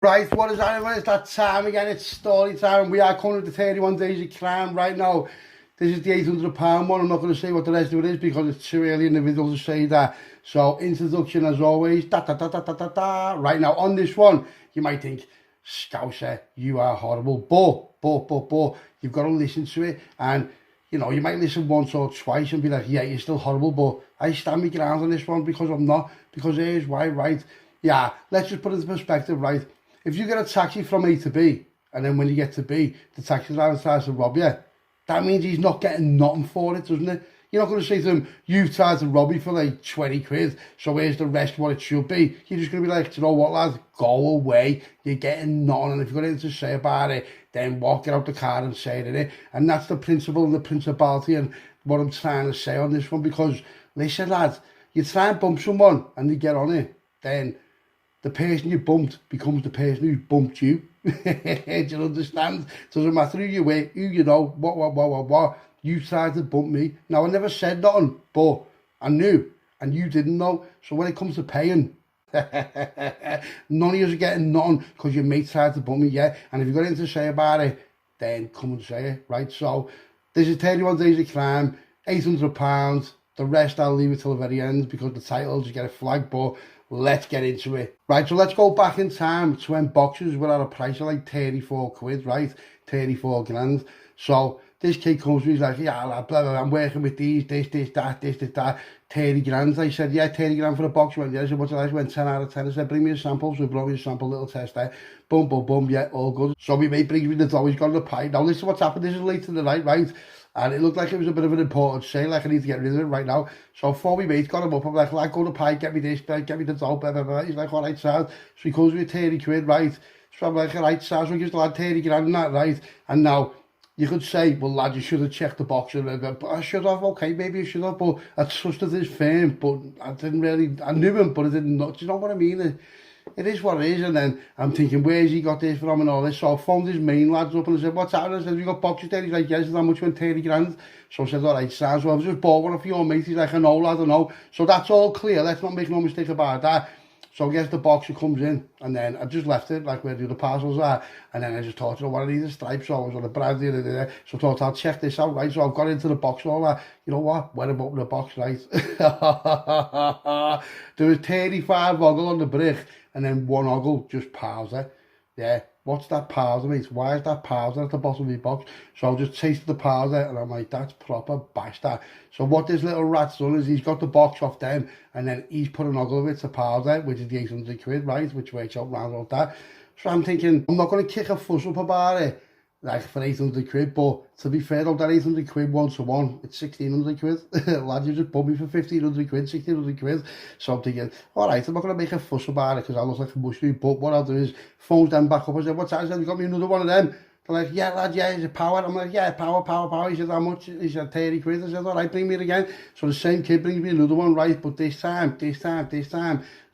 Right, what is that, everyone? It's that time again. It's story time. We are coming to 31 days of crime right now. This is the £800 one. I'm not going to say what the rest of it is because it's too early in the video to say that. So, introduction as always. Right now, on this one, you might think, Scouser, you are horrible. But, you've got to listen to it. And, you know, you might listen once or twice and be like, yeah, you're still horrible. But I stand my ground on this one because I'm not. Because here's why, right? Yeah, let's just put it into perspective, right? If you get a taxi from A to B, and then when you get to B, the taxi driver tries to rob you, that means he's not getting nothing for it, doesn't it? You're not going to say to him, you've tried to rob me for like 20 quid, so here's the rest what it should be. You're just going to be like, you know what, lad, go away, you're getting nothing, and if you've got anything to say about it, then walk, get out the car and say it, innit? And that's the principle and the principality and what I'm trying to say on this one, because, listen, lad, you try and bump someone and they get on it, then the person you bumped becomes the person who bumped you. Do you understand? Doesn't matter who you were, who you know, what. You tried to bump me. Now, I never said nothing, but I knew, and you didn't know. So when it comes to paying, none of you are getting nothing because your mate tried to bump me, yeah? And if you've got anything to say about it, then come and say it, right? So, this is 31 Days of Crime, £800. The rest I'll leave it till the very end because the title, just get a flag, but let's get into it. Right, so let's go back in time to when boxes were at a price of like 34 quid, right? 34 grand. So this kid comes to me, he's like, yeah, blah, blah, I'm working with these, this, that, 30 grand. I said, yeah, 30 grand for a box. He went, yeah. I said, what's it like? He went 10 out of 10. I said, bring me a sample. So he brought me a sample, little test there. Boom, yeah, all good. So my mate brings me the dough, he's got the pie. Now listen what's happened, this is late in the night, right? And it looked like it was a bit of an important sale, like I need to get rid of it right now. So before my mate got him up, I'm like, lad, go to pie, get me this, get me the dough, blah, blah, blah. He's like, all right, Saz. So he calls me 30 quid, right? So I'm like, all right, Saz, so he gives the lad 30 grand and that, right? And now, you could say, well, lad, you should have checked the box. But I should have, okay, maybe I should have, but I trusted his firm, but I didn't really, I knew him, but I didn't know, do you know what I mean? It is what it is, and then I'm thinking, where's he got this from and all this? So I phoned his main lads up and I said, what's happening? I said, have you got boxes there? He's like, yes. I said, how much? Went 30 grand. So I said, all right, Saz, well, I've just bought one for your mate. He's like, I know, lad, I know. So that's all clear. Let's not make no mistake about that. So I guess the box comes in, and then I just left it, like where the other parcels are, and then I just thought, you know what, I need a stripe, so I was on the brand the other day, so I thought, I'll check this out, right? So I've got into the box and all that. You know what, when I'm opening the box, right? There was 35 ogle on the brick, and then one ogle just powder. Yeah, what's that powder, mate? Why is that powder at the bottom of the box? So I just tasted the powder, and I'm like, that's proper bash that. So what this little rat's done is he's got the box off them, and then he's put an ogle of it to powder, which is the 800 quid, right? Which works out round about that. So I'm thinking, I'm not going to kick a fuss up about it, like for 800 quid, but to be fair though, that 800 quid one to one, it's 1600 quid. Lad, you just bought me for 1500 quid, 1600 quid. So I'm thinking, all right, I'm not going to make a fuss about it because I look like a mushroom, but what I'll do is phone them back up. I said, what's that? I said, you got me another one of them? They're like, yeah, lad, yeah, is it power? I'm like, yeah, power. He said, how much? He said, 30 quid. I said, all right, bring me it again. So the same kid brings me another one, right? But this time,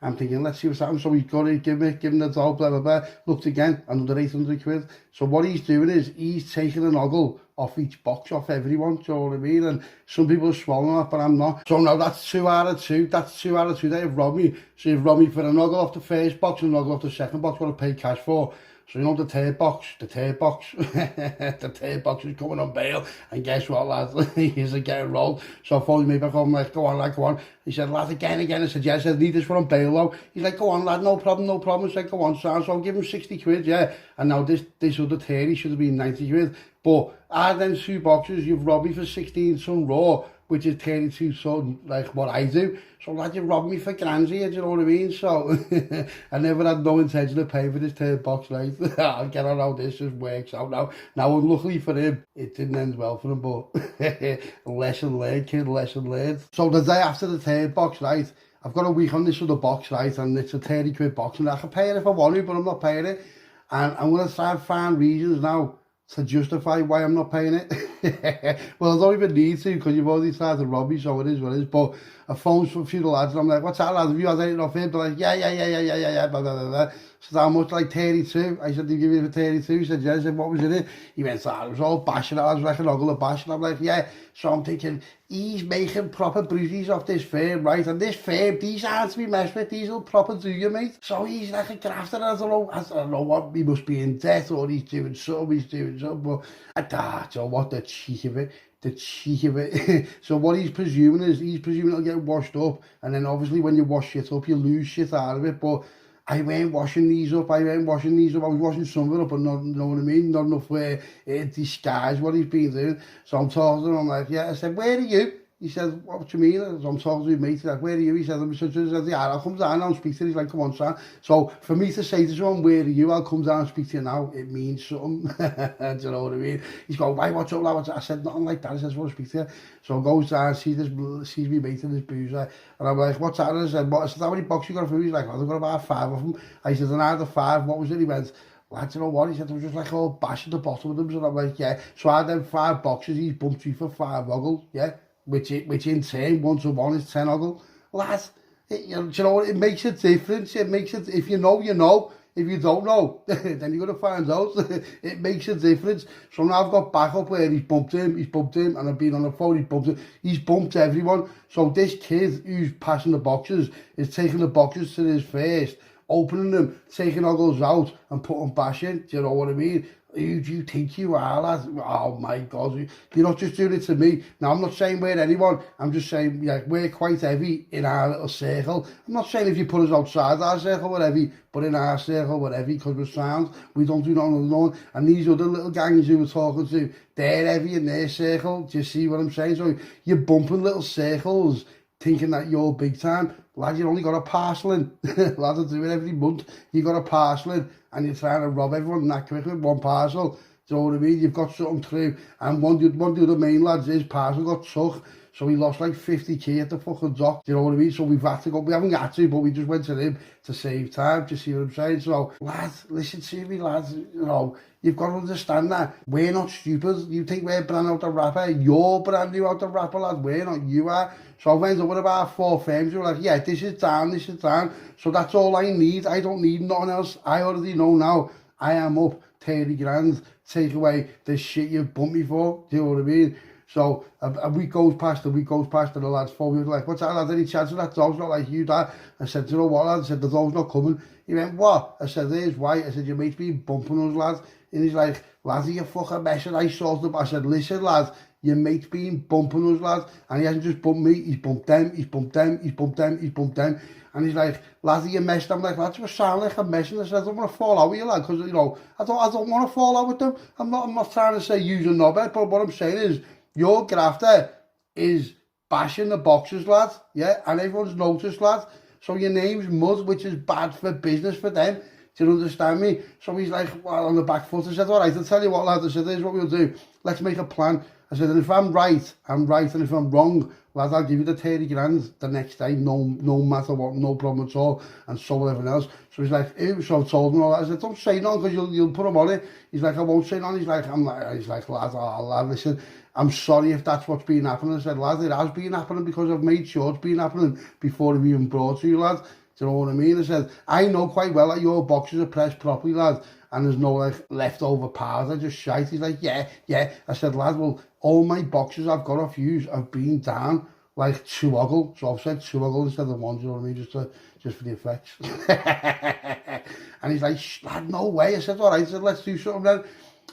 I'm thinking, let's see what's happening. So he's got it, give him the dough, blah, blah, blah. Looked again, another 800 quid. So what he's doing is, he's taking an ogle off each box, off everyone, do you know what I mean? And some people are swallowing that, but I'm not. So now that's 2 out of 2. That's 2 out of 2. They have robbed me. So you've robbed me for an ogle off the first box and an ogle off the second box, what I paid cash for. So you know the third box, the third box is coming on bail, and guess what, lads, he's getting rolled. So I phoned me back home, like, go on, lad, go on. He said, lad, again, I said, yeah, I said, need this for on bail, though. He's like, go on, lad, no problem. I said, go on, son. So I'll give him 60 quid, yeah. And now this other 30 should have been 90 quid. But out of them 2 boxes, you've robbed me for 16 some raw, which is 32 son, like what I do. So lad, you robbed me for grand here, do you know what I mean? So I never had no intention of paying for this third box, right? I'll get on how this just works out now. Now, unluckily for him, it didn't end well for him, but lesson learned, kid, lesson learned. So the day after the third box, right, I've got a week on this other box, right, and it's a 30 quid box, and I can pay it if I want to, but I'm not paying it. And I'm going to try and find reasons now to justify why I'm not paying it. Well, I don't even need to because you've already tried to rob me, so it is what it is. But a phone from a few of the lads, and I'm like, what's that, lad? Have you had anything off him? They're like, yeah, blah, blah, blah, blah. I said, how much? Like 32. I said, do you give me for 32? He said, yeah. I said, what was in it? He went, it was all bashing. I was like an ogle of bashing. I'm like, yeah. So I'm thinking, he's making proper bruises off this firm, right? And this firm, these aren't to be messed with. These will proper do you, mate. So he's like a grafter. I don't know what, he must be in debt, or he's doing something, but so what, the cheek of it. So what he's presuming it'll get washed up, and then obviously when you wash shit up, you lose shit out of it. But I weren't washing these up. I was washing some of it up, but not, you know what I mean? Not enough where it disguised what he's been doing. So I'm talking to him, I'm like, yeah. I said, where are you? He said, what do you mean? So I'm talking to his mate, he's like, where are you? He said, yeah, I'll come down and speak to you. He's like, come on, son. So for me to say to someone, where are you? I'll come down and speak to you now. It means something. Do you know what I mean? He's going, why, what's up, lad? I said, nothing like that. He says, I want to speak to you. So I goes down, sees me mate and his boozer. And I'm like, what's that? And I said, what? I said, how many boxes you got for? He's like, I've got about 5 of them. I said, and out of the 5, what was it? He went, lad, you know what? He said, there was just like all bash at the bottom of them. So I'm like, yeah. So I had them 5 boxes, he's bumped me for 5 ogle, yeah. Which in turn, 1 to 1 is 10 ogle. Lad, do you know what? It makes a difference. It makes it, if you know, you know. If you don't know, then you're going to find out. It makes a difference. So now I've got backup where he's bumped him, and I've been on the phone, he's bumped everyone. So this kid who's passing the boxes is taking the boxes to his first, opening them, taking ogles out and putting bash in. Do you know what I mean? Who do you think you are, lad? Oh my God, you're not just doing it to me. Now, I'm not saying we're anyone, I'm just saying, yeah, we're quite heavy in our little circle. I'm not saying if you put us outside our circle, we're heavy, but in our circle, we're heavy because we're sound. We don't do nothing alone. And these other little gangs you were talking to, they're heavy in their circle. Do you see what I'm saying? So you're bumping little circles, thinking that you're big time. Lad, you only got a parcel in. Lad, I do it every month. You got a parcel in, and you're trying to rob everyone that quick with 1 parcel. Do you know what I mean? You've got something through. And one of the other main lads, his parcel got took. So he lost like 50k at the fucking dock. Do you know what I mean? So we've had to go. We haven't had to, but we just went to him to save time. Do you see what I'm saying? So, lads, listen to me, lads. You know, you've got to understand that we're not stupid. You think we're brand out the rapper? You're brand new out the rapper, lad. We're not. You are. So I went over about 4 firms who were like, yeah, this is down. So that's all I need. I don't need nothing else. I already know now. I am up 30 grand. Take away the shit you've bumped me for. Do you know what I mean? So a week goes past, and the lads phone me like, what's that, lad? Any chance of that dog's not like you, Dad? I said, do you know what, lad? I said, the dog's not coming. He went, what? I said, there's why. I said, your mate's been bumping us, lad. And he's like, lad, are you fucking messing? I sorted up. I said, listen, lad, your mate's been bumping us, lad. And he hasn't just bumped me, he's bumped them. And he's like, lad, are you messed? I'm like, lad, you sound like I'm messing. I said, I don't want to fall out with you, lad, because, you know, I don't want to fall out with them. I'm not trying to say use a knobhead, but what I'm saying is, your grafter is bashing the boxes, lad, yeah, and everyone's noticed, lad. So your name's mud, which is bad for business for them. Do you understand me? So he's like, well, on the back foot. I said, all right, I'll tell you what, lad. I said, here's what we'll do. Let's make a plan. I said, and if I'm right, I'm right. And if I'm wrong, lad, I'll give you the 30 grand the next day, no matter what, no problem at all. And so will everyone else. So he's like, ew. So I told him all that. I said, don't say none, because you'll put him on it. He's like, I won't say none. He's like, lad, oh, lad, listen, I'm sorry if that's what's been happening. I said, lad, it has been happening because I've made sure it's been happening before I've even brought to you, lad. Do you know what I mean? I said, I know quite well that your boxes are pressed properly, lad, and there's no, like, leftover powder, just shite. He's like, yeah. I said, lad, well, all my boxes I've got off you have been down, like, 2 ogle. So I've said 2 ogle instead of 1, do you know what I mean? Just for the effects. And he's like, lad, no way. I said, all right. I said, let's do something then.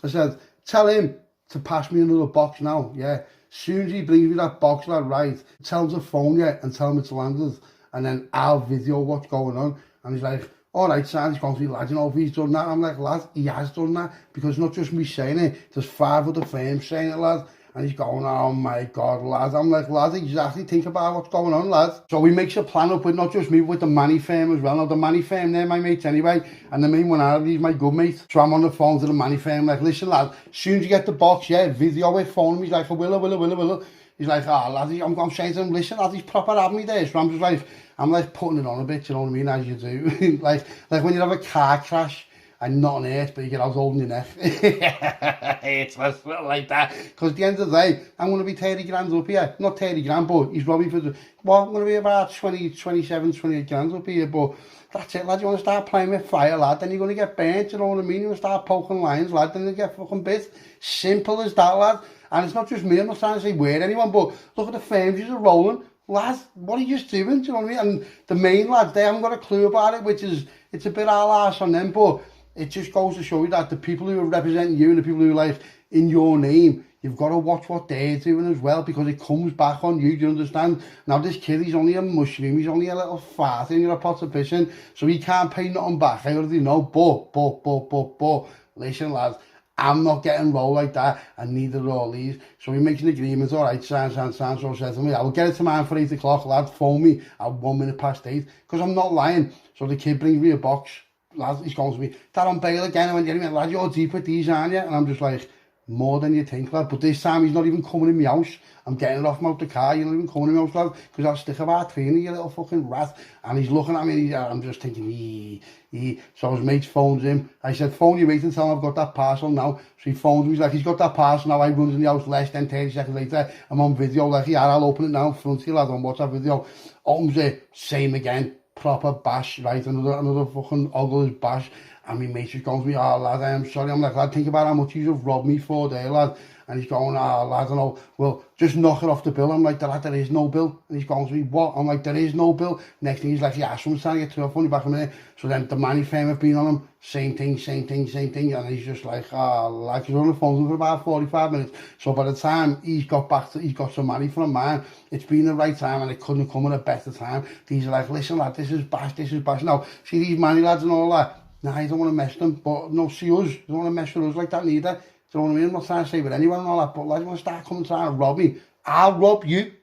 I said, tell him to pass me another box now, yeah. As soon as he brings me that box, lad, right, tell him to phone you and tell him it's landed, and then I'll video what's going on. And he's like, all right, son, he's going to be, lad, you know if he's done that? I'm like, lad, he has done that, because not just me saying it, there's 5 other firms saying it, lad. And he's going, oh my God, lad. I'm like, lad, exactly, think about what's going on, lad. So he makes a plan up with not just me, with the Manny firm as well. Now, the Manny firm, they're my mates anyway, and the main one out of these, my good mate. So I'm on the phone to the Manny firm, like, listen, lad, as soon as you get the box, yeah, video it, phone him. He's like, I will. He's like, oh, lad, I'm saying to him, listen, lad, he's proper having me there. So I'm just like, putting it on a bit, you know what I mean, as you do. like when you have a car crash, and not on earth, but you get out holding your neck. It's like that. Because at the end of the day, I'm going to be 30 grand up here. Not 30 grand, but he's robbing for well, I'm going to be about 20, 27, 28 grand up here, but that's it, lad. You want to start playing with fire, lad, then you're going to get burnt, you know what I mean? You want to start poking lines, lad, then you get fucking bit. Simple as that, lad. And it's not just me, I'm not trying to say we're anyone, but look at the firms you're rolling. Lads, what are you doing? Do you know what I mean? And the main lads, they haven't got a clue about it, which is, it's a bit arse on them, but it just goes to show you that the people who are representing you and the people who are like in your name, you've got to watch what they're doing as well, because it comes back on you, do you understand? Now this kid, he's only a mushroom, he's only a little fart in your pot of pissing, so he can't pay nothing back, I already know, but, listen lads, I'm not getting rolled like that, and neither are all these. So we make an agreement, all right, sign. So said to me, I will get it to mine for 8 o'clock, lad, phone me at 1 minute past 8, because I'm not lying. So the kid brings me a box, lad, he's going to me, Dad, on bail again, and when you're lad, you're deep with these, aren't you? And I'm just like, more than you think, lad, but this time he's not even coming in my house. I'm getting it off him out the car, you're not even coming in my house, lad, because I'll stick about between you little fucking rat. And he's looking at me, and I'm just thinking, So his mate phones him. I said, phone your mate and tell him I've got that parcel now. So he phones me, he's like, he's got that parcel now. I runs in the house less than 30 seconds later. I'm on video, like, yeah, I'll open it now in front of you, lad, on WhatsApp video. Opens it, same again, proper bash, right, another fucking ugly bash. And my mate just goes to me, oh lad, I am sorry. I'm like, lad, think about how much you've robbed me for there, lad. And he's going, oh lad, I know, well, just knock it off the bill. I'm like, lad, there is no bill. And he's going to me, what? I'm like, there is no bill. Next thing he's like, yeah, someone's trying to get to a funny back a minute. So then the money firm have been on him, same thing. And he's just like, oh, like, he's on the phone for about 45 minutes. So by the time he's got some money from man, it's been the right time, and it couldn't have come at a better time. These are like, listen lad, this is bash. Now, see these money lads and all that, nah, you don't want to mess them, but no, see us, you don't want to mess with us like that neither. Do you know what I mean? I'm not trying to say with anyone and all that, but lads, you want to start coming trying to rob me, I'll rob you,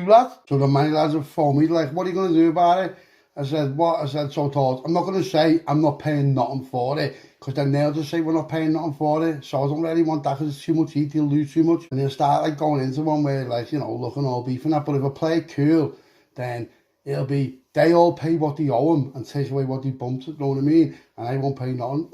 lad. So the money lads have phoned me, like, what are you going to do about it? I said, what? I said, so told, I'm not going to say I'm not paying nothing for it, because then they'll just say we're not paying nothing for it. So I don't really want that, because it's too much heat, they'll lose too much. And they'll start like going into one where, like, you know, looking all beef and that. But if I play it cool, then it'll be, they all pay what they owe them and take away what they bumped, you know what I mean? And I won't pay nothing.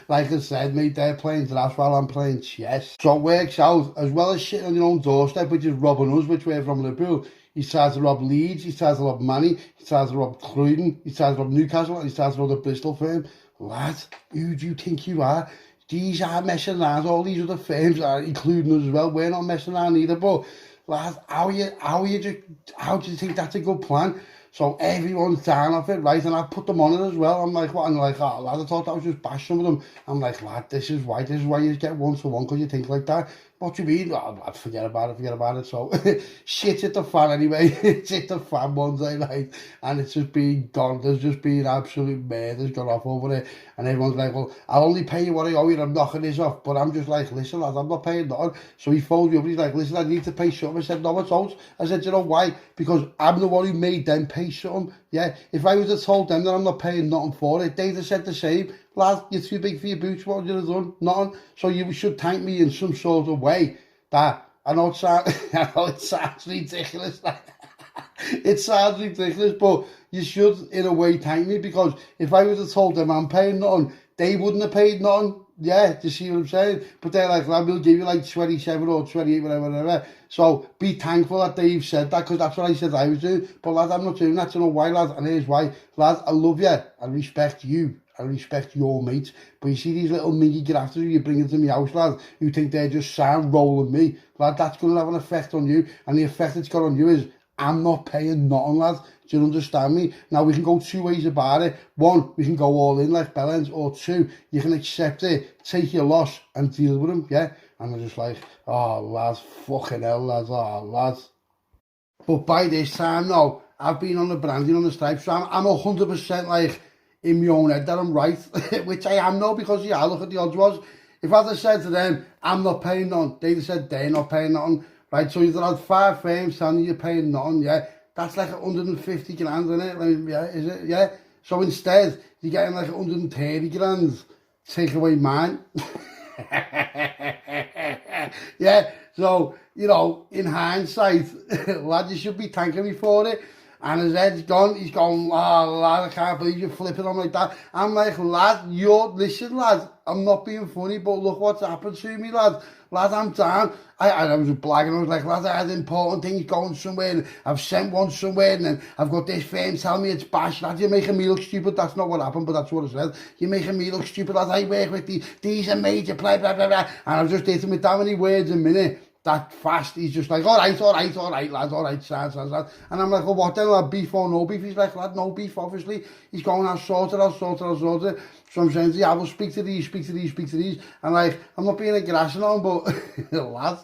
Like I said, mate, they're playing drafts while I'm playing chess. So it works out, as well as shitting on your own doorstep, which is robbing us, which we're from Liverpool. He tries to rob Leeds, he tries to rob Manny, he tries to rob Croydon, he tries to rob Newcastle, and he tries to rob the Bristol firm. Lad, who do you think you are? These are messing around, all these other firms are including us as well. We're not messing around either, but lad, how do you think that's a good plan? So everyone's down off it, right? And I put them on it as well. I'm like, what? And like, oh, lad, I thought that was just bash some of them. I'm like, lad, this is why you get 1-to-1, because you think like that. What do you mean? Oh, lad, forget about it. So shit hit the fan anyway. It's hit the fan one day, right? And it's just been gone. There's just been absolute murders gone off over it. And everyone's like, well, I'll only pay you what I owe you, I'm knocking this off. But I'm just like, listen, lad, I'm not paying nothing. So he phoned me up, he's like, listen, I need to pay something. I said, no, it's out. I said, you know why? Because I'm the one who made them pay something. Yeah, if I was to told them that I'm not paying nothing for it, they'd have said the same. Lad, you're too big for your boots, what would you have done? Nothing. So you should thank me in some sort of way. That, I know it sounds ridiculous. It sounds ridiculous, but you should, in a way, thank me, because if I would have told them I'm paying nothing, they wouldn't have paid nothing. Yeah, do you see what I'm saying? But they're like, lad, we'll give you like 27 or 28, whatever. So be thankful that they've said that, because that's what I said I was doing. But lad, I'm not doing that. You know why, lad? And here's why. Lad, I love you. I respect you. I respect your mates. But you see these little mingy grafters who you bring into my house, lad, who think they're just sound rolling me. Lad, that's going to have an effect on you. And the effect it's got on you is, I'm not paying nothing, lad. Do you understand me? Now, we can go two ways about it. One, we can go all in like bellends. Or two, you can accept it, take your loss, and deal with them, yeah? And I'm just like, oh, lads, fucking hell, lads, oh, lads. But by this time, now, I've been on the branding on the stripes, so I'm 100% like, in my own head that I'm right, which I am now, because yeah, look at the odds was. If I'd have said to them, I'm not paying nothing, they'd have said they're not paying nothing, right? So you've had 5 firms telling you you're paying nothing, yeah? That's like 150 grand, isn't it? Like, yeah, is it? Yeah. So instead, you're getting like 130 grand, take away mine. Yeah, so, you know, in hindsight, lad, you should be thanking me for it. And his head's gone, he's going, oh, lad, I can't believe you're flipping on like that. I'm like, lad, listen, lad, I'm not being funny, but look what's happened to me, lad. Lad, I'm down. I was blagging, I was like, lad, I had important things going somewhere, and I've sent one somewhere, and then I've got this firm telling me it's bash, lad, you're making me look stupid. That's not what happened, but that's what I said. You're making me look stupid, lad, I work with these are major play, blah, blah, blah. And I was just hitting with that many words a minute. That fast, he's just like, all right, lads, all right, sad. And I'm like, well, what then, lad, beef or no beef? He's like, lad, no beef, obviously. He's going, I'll sort it. So I'm saying, yeah, I will speak to these. And like, I'm not being aggressive on, but lads,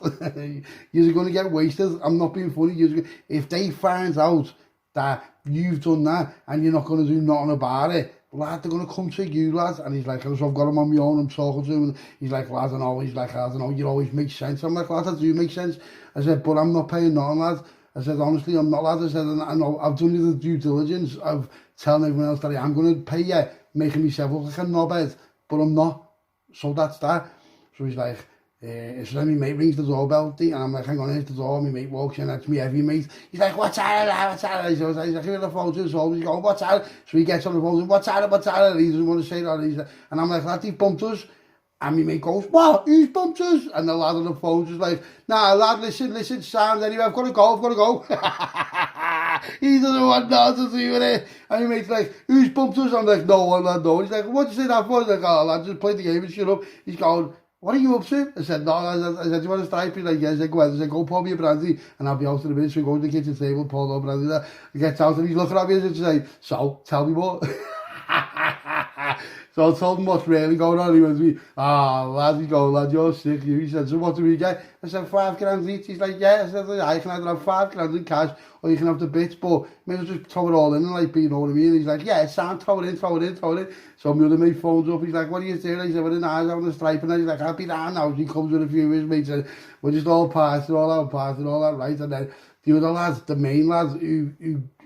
you're going to get wasted. I'm not being funny. If they find out that you've done that and you're not going to do nothing about it, lad, they're going to come to you, lad. And he's like, so I've got him on my own, I'm talking to him, and he's like, lad, I know, you always make sense. I'm like, lad, I do make sense. I said, but I'm not paying nothing, lad. I said, honestly, I'm not, lad. I said, and I know, I've done you the due diligence of telling everyone else that I am going to pay you, making myself look like a knobhead, but I'm not. So that's that. So he's like, so then my mate rings the doorbell, and I'm like, hang on, here's the door, my mate walks in, that's me heavy mate. He's like, what's that? He's like, give me the phone to his home, he's going, what's that? So he gets on the phone, what's that? And he doesn't want to say that, and I'm like, lad, he bumped us. And my mate goes, what? Who's bumped us? And the lad on the phone just like, nah, lad, listen, Sam, anyway, I've got to go. He doesn't want nothing to do with it. And my mate's like, who's bumped us? I'm like, no one, lad, no. He's like, what'd you say that for? He's like, oh, lad, just play the game and shut up. He's going, what are you up to? I said, no. I said, do you want to stripe? He's like, yeah. I said, go ahead. I said, go pour me a brandy and I'll be out in a minute. So he goes to the kitchen table, pour the brandy there. He gets out and he's looking at me and he's like, so, tell me more. So I told him what's really going on. He went to me, lad, he's going, lad, you're sick. He said, so what do we get? I said, 5 grand each. He's like, yeah. I said, I can either have 5 grand in cash or you can have the bits, but maybe just throw it all in and like, you know what I mean? He's like, yeah, Sam, throw it in. So my other mate phones up. He's like, what are you doing? I said, we're in ours having a stripe. And then he's like, I'll be down now. He comes with a few of his mates and we're just all partying, all that, right? And then the other lads, the main lads who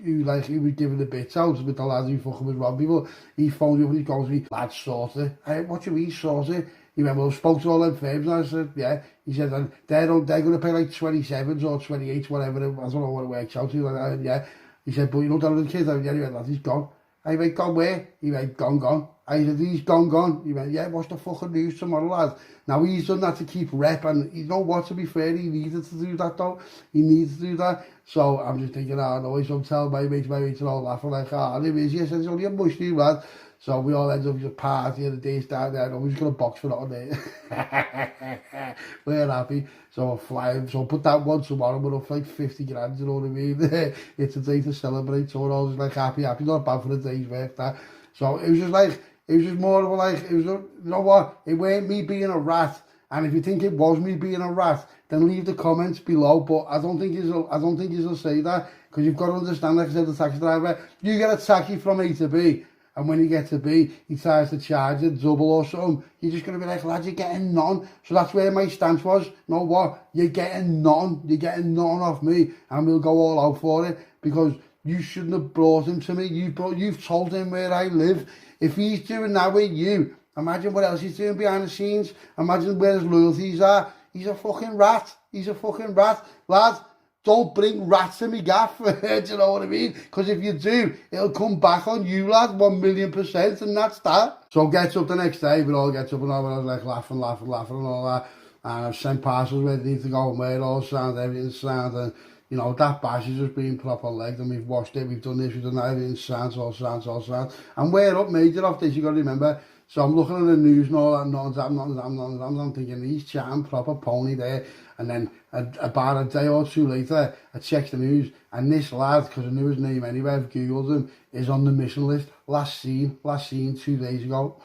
was giving the bits out with the lads who fucking was robbing people, he phones me up and he goes to me, lad, sort it. What do you mean, sort it? He went, well, I spoke to all them firms, and I said, yeah. He said, and they're going to pay like 27s or 28s, whatever, I don't know what it works out to, like, yeah. He said, but you don't tell the kids, yeah, he went, lad, he's gone. I went, gone where? He went, gone. I said, he's gone. He went, yeah, what's the fucking news tomorrow, lad? Now, he's done that to keep rep, and you know what, to be fair, he needed to do that, though. He needs to do that. So I'm just thinking, no, so I'm telling my mates are all laughing, like, there is, yes, it's only a mushroom, lad. So we all ended up just partying the days down there, and we're just going to box for that on there. We're happy. So we're flying. So put that one tomorrow, we're up for like 50 grand, you know what I mean? It's a day to celebrate, so we're all just like happy, not bad for a day's work, that. So it was just like, it was just more of a like, it was, you know what, it weren't me being a rat. And if you think it was me being a rat, then leave the comments below. But I don't think he'll say that, because you've got to understand, like I said, the taxi driver, you get a taxi from A to B, and when you get to B, he tries to charge it double or something. You're just going to be like, lad, you're getting none. So that's where my stance was. You know what? You're getting none. You're getting none off me, and we'll go all out for it, because you shouldn't have brought him to me. You've told him where I live. If he's doing that with you, imagine what else he's doing behind the scenes. Imagine where his loyalties are. He's a fucking rat. Lad, don't bring rats to me gaff. Do you know what I mean? Because if you do, it'll come back on you, lad, 1,000,000%, and that's that. So gets up the next day, we all gets up and all, and I was like laughing and all that. And I've sent parcels where they need to go and where it all sounds, everything's sound, and you know, that bash has just been proper legged, and we've washed it, we've done this, we've done that, everything's sounds. And we're up major off this, you got to remember. So I'm looking at the news and all that, I'm thinking, he's chatting proper pony there. And then about a day or two later, I checked the news, and this lad, because I knew his name anyway, I've Googled him, is on the mission list. Last seen 2 days ago.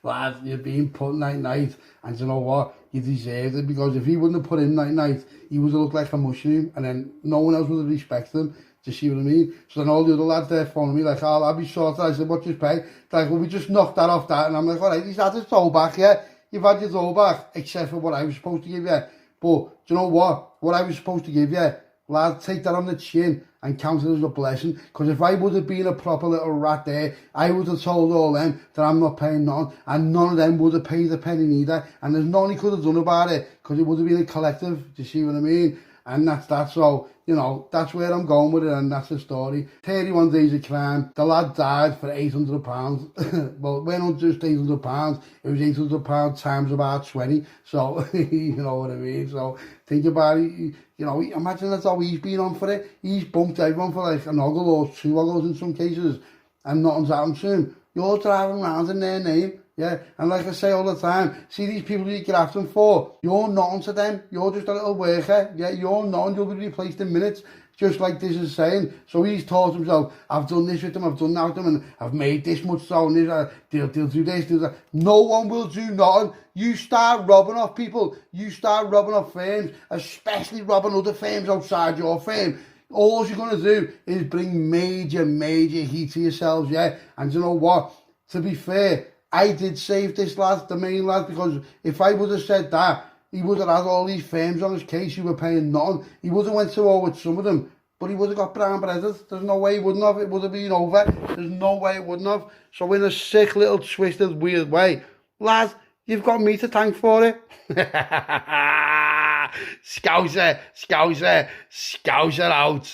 Lad, you're being put night, and you know what? You deserved it, because if he wouldn't have put in night, he would have looked like a mushroom, and then no one else would have respected him. Do you see what I mean? So then all the other lads there phoning me like, I'll be sorted. I said, what just pay? They're like, well, we just knocked that off that. And I'm like, all right, he's had his dough back, yeah? You've had your dough back, except for what I was supposed to give you. But do you know what? What I was supposed to give you, lad, take that on the chin and count it as a blessing. Because if I would have been a proper little rat there, I would have told all them that I'm not paying none, and none of them would have paid a penny neither. And there's none he could have done about it, because it would have been a collective. Do you see what I mean? And that's that. So, you know, that's where I'm going with it, and that's the story. 31 days of crime. The lad died for £800. Well, we're not just £800. It was £800 times about 20. So, you know what I mean? So, think about it. You know, imagine that's how he's been on for it. He's bumped everyone for like an ogle or two ogles in some cases, and nothing's happened to him. You're driving around in their name. Yeah, and like I say all the time, see these people you get after them for, you're nothing to them. You're just a little worker. Yeah, you're nothing. You'll be replaced in minutes, just like this is saying. So he's taught himself, I've done this with them, I've done that with them, and I've made this much so, and this, they'll do this, do that. No one will do nothing. You start robbing off people. You start robbing off firms, especially robbing other firms outside your firm. All you're going to do is bring major heat to yourselves, yeah? And you know what? To be fair, I did save this lad, the main lad, because if I would have said that, he would have had all these firms on his case who were paying nothing. He would have went to war with some of them, but he would have got brown breaded. There's no way he wouldn't have. It would have been over. There's no way it wouldn't have. So in a sick little twisted weird way, lad, you've got me to thank for it. Scouser out.